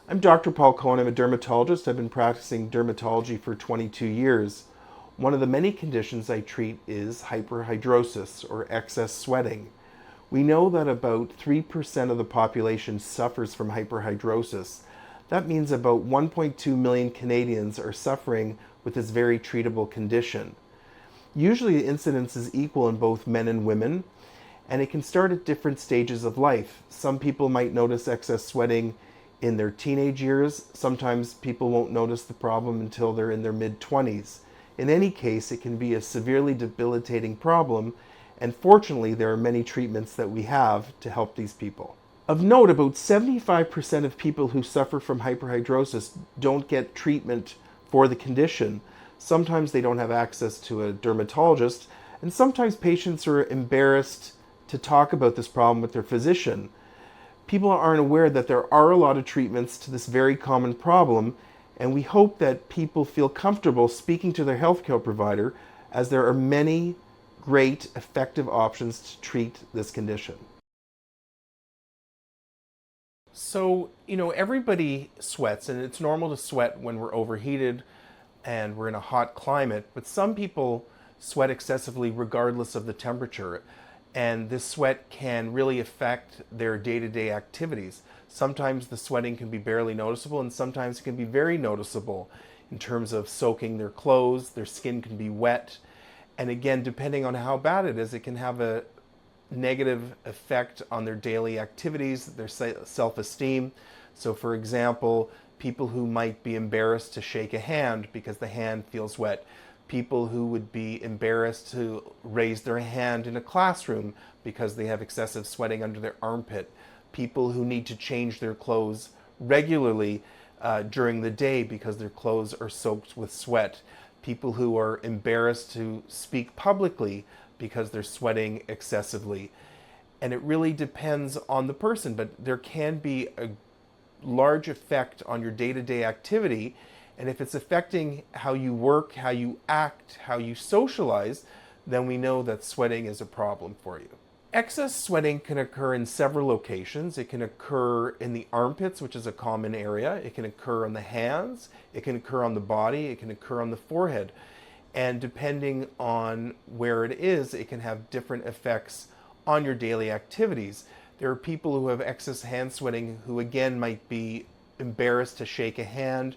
I'm Dr. Paul Cohen. I'm a dermatologist. I've been practicing dermatology for 22 years. One of the many conditions I treat is hyperhidrosis, or excess sweating. We know that about 3% of the population suffers from hyperhidrosis. That means about 1.2 million Canadians are suffering with this very treatable condition. Usually the incidence is equal in both men and women, and it can start at different stages of life. Some people might notice excess sweating in their teenage years. Sometimes people won't notice the problem until they're in their mid-20s. In any case, it can be a severely debilitating problem, and fortunately there are many treatments that we have to help these people. Of note, about 75% of people who suffer from hyperhidrosis don't get treatment for the condition. Sometimes they don't have access to a dermatologist, and sometimes patients are embarrassed to talk about this problem with their physician. People aren't aware that there are a lot of treatments to this very common problem, and we hope that people feel comfortable speaking to their healthcare provider, as there are many great, effective options to treat this condition. So, everybody sweats, and it's normal to sweat when we're overheated and we're in a hot climate, but some people sweat excessively regardless of the temperature. And this sweat can really affect their day-to-day activities. Sometimes the sweating can be barely noticeable, and sometimes it can be very noticeable in terms of soaking their clothes. Their skin can be wet. And again, depending on how bad it is, it can have a negative effect on their daily activities, their self-esteem. So for example, people who might be embarrassed to shake a hand because the hand feels wet, people who would be embarrassed to raise their hand in a classroom because they have excessive sweating under their armpit, people who need to change their clothes regularly during the day because their clothes are soaked with sweat, people who are embarrassed to speak publicly because they're sweating excessively. And it really depends on the person, but there can be a large effect on your day-to-day activity. And if it's affecting how you work, how you act, how you socialize, then we know that sweating is a problem for you. Excess sweating can occur in several locations. It can occur in the armpits, which is a common area. It can occur on the hands. It can occur on the body. It can occur on the forehead. And depending on where it is, it can have different effects on your daily activities. There are people who have excess hand sweating who, again, might be embarrassed to shake a hand.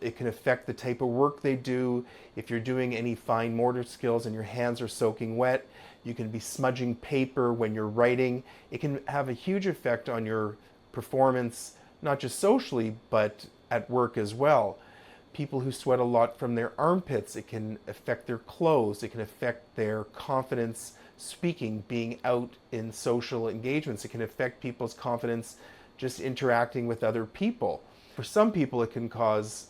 It can affect the type of work they do. If you're doing any fine motor skills and your hands are soaking wet, you can be smudging paper when you're writing. It can have a huge effect on your performance, not just socially, but at work as well. People who sweat a lot from their armpits, it can affect their clothes. It can affect their confidence speaking, being out in social engagements. It can affect people's confidence just interacting with other people. For some people, it can cause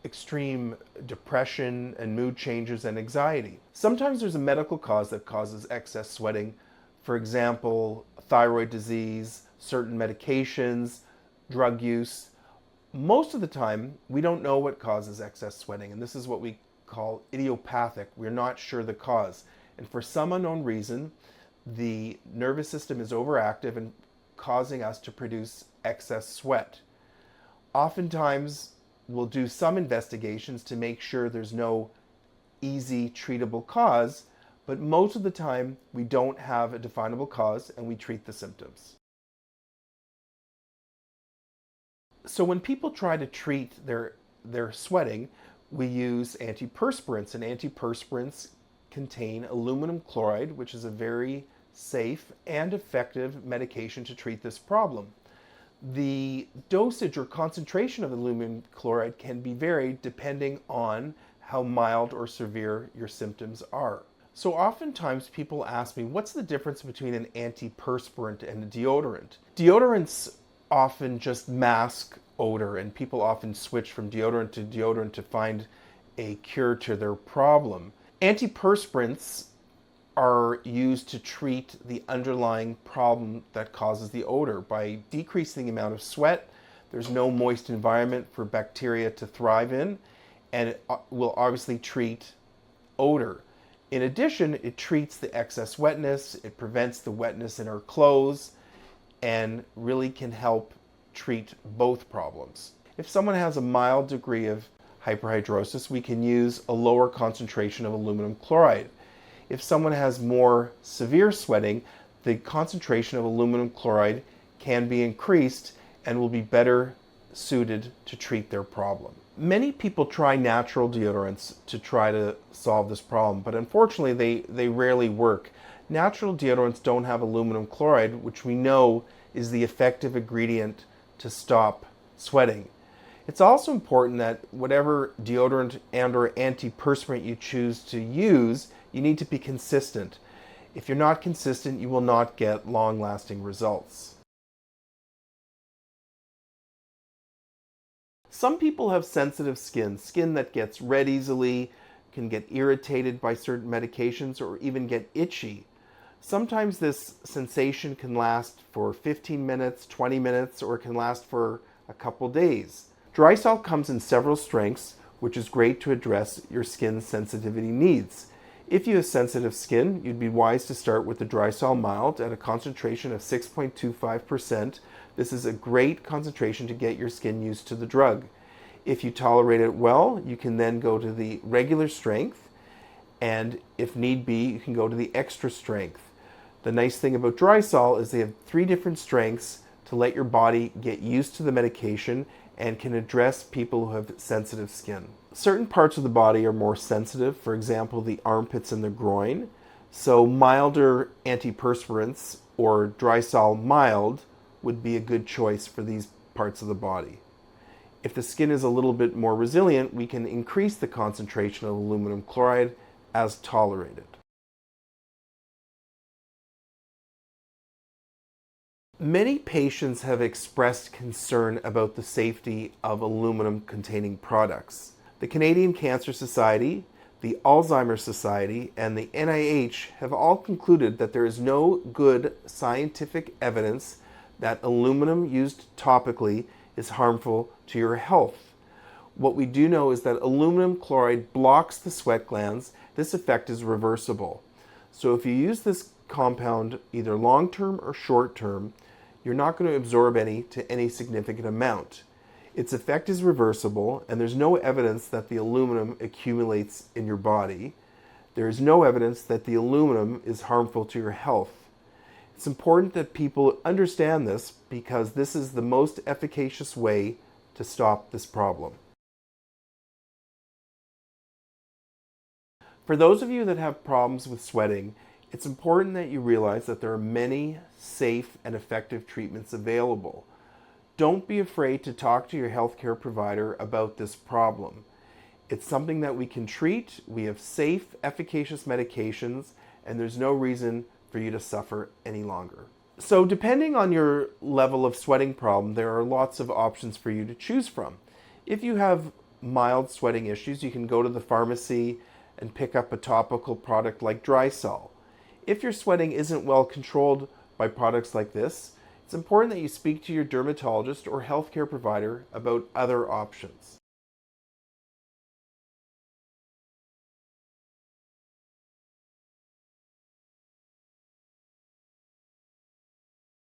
extreme depression and mood changes and anxiety. Sometimes there's a medical cause that causes excess sweating. For example, thyroid disease, certain medications, drug use. Most of the time, we don't know what causes excess sweating, and this is what we call idiopathic. We're not sure the cause. And for some unknown reason, the nervous system is overactive and causing us to produce excess sweat. Oftentimes, we'll do some investigations to make sure there's no easy treatable cause, but most of the time, we don't have a definable cause and we treat the symptoms. So when people try to treat their sweating, we use antiperspirants, and antiperspirants contain aluminum chloride, which is a very safe and effective medication to treat this problem. The dosage or concentration of aluminum chloride can be varied depending on how mild or severe your symptoms are. So oftentimes people ask me, what's the difference between an antiperspirant and a deodorant? Deodorants often just mask odor, and people often switch from deodorant to find a cure to their problem. Antiperspirants are used to treat the underlying problem that causes the odor. By decreasing the amount of sweat, there's no moist environment for bacteria to thrive in, and it will obviously treat odor. In addition, it treats the excess wetness, it prevents the wetness in our clothes, and really can help treat both problems. If someone has a mild degree of hyperhidrosis, we can use a lower concentration of aluminum chloride. If someone has more severe sweating, the concentration of aluminum chloride can be increased and will be better suited to treat their problem. Many people try natural deodorants to try to solve this problem, but unfortunately they rarely work. Natural deodorants don't have aluminum chloride, which we know is the effective ingredient to stop sweating. It's also important that whatever deodorant and or antiperspirant you choose to use, you need to be consistent. If you're not consistent, you will not get long-lasting results. Some people have sensitive skin that gets red easily, can get irritated by certain medications, or even get itchy. Sometimes this sensation can last for 15 minutes, 20 minutes, or it can last for a couple days. Drysol comes in several strengths, which is great to address your skin sensitivity needs. If you have sensitive skin, you'd be wise to start with the Drysol Mild at a concentration of 6.25%. This is a great concentration to get your skin used to the drug. If you tolerate it well, you can then go to the regular strength, and if need be, you can go to the extra strength. The nice thing about Drysol is they have 3 different strengths to let your body get used to the medication and can address people who have sensitive skin. Certain parts of the body are more sensitive, for example, the armpits and the groin. So milder antiperspirants or Drysol Mild would be a good choice for these parts of the body. If the skin is a little bit more resilient, we can increase the concentration of aluminum chloride as tolerated. Many patients have expressed concern about the safety of aluminum-containing products. The Canadian Cancer Society, the Alzheimer's Society, and the NIH have all concluded that there is no good scientific evidence that aluminum used topically is harmful to your health. What we do know is that aluminum chloride blocks the sweat glands. This effect is reversible. So if you use this compound either long-term or short-term, you're not going to absorb any to any significant amount. Its effect is reversible, and there's no evidence that the aluminum accumulates in your body. There is no evidence that the aluminum is harmful to your health. It's important that people understand this because this is the most efficacious way to stop this problem. For those of you that have problems with sweating, it's important that you realize that there are many safe and effective treatments available. Don't be afraid to talk to your healthcare provider about this problem. It's something that we can treat. We have safe, efficacious medications, and there's no reason for you to suffer any longer. So depending on your level of sweating problem, there are lots of options for you to choose from. If you have mild sweating issues, you can go to the pharmacy and pick up a topical product like Drysol. If your sweating isn't well controlled by products like this, it's important that you speak to your dermatologist or healthcare provider about other options.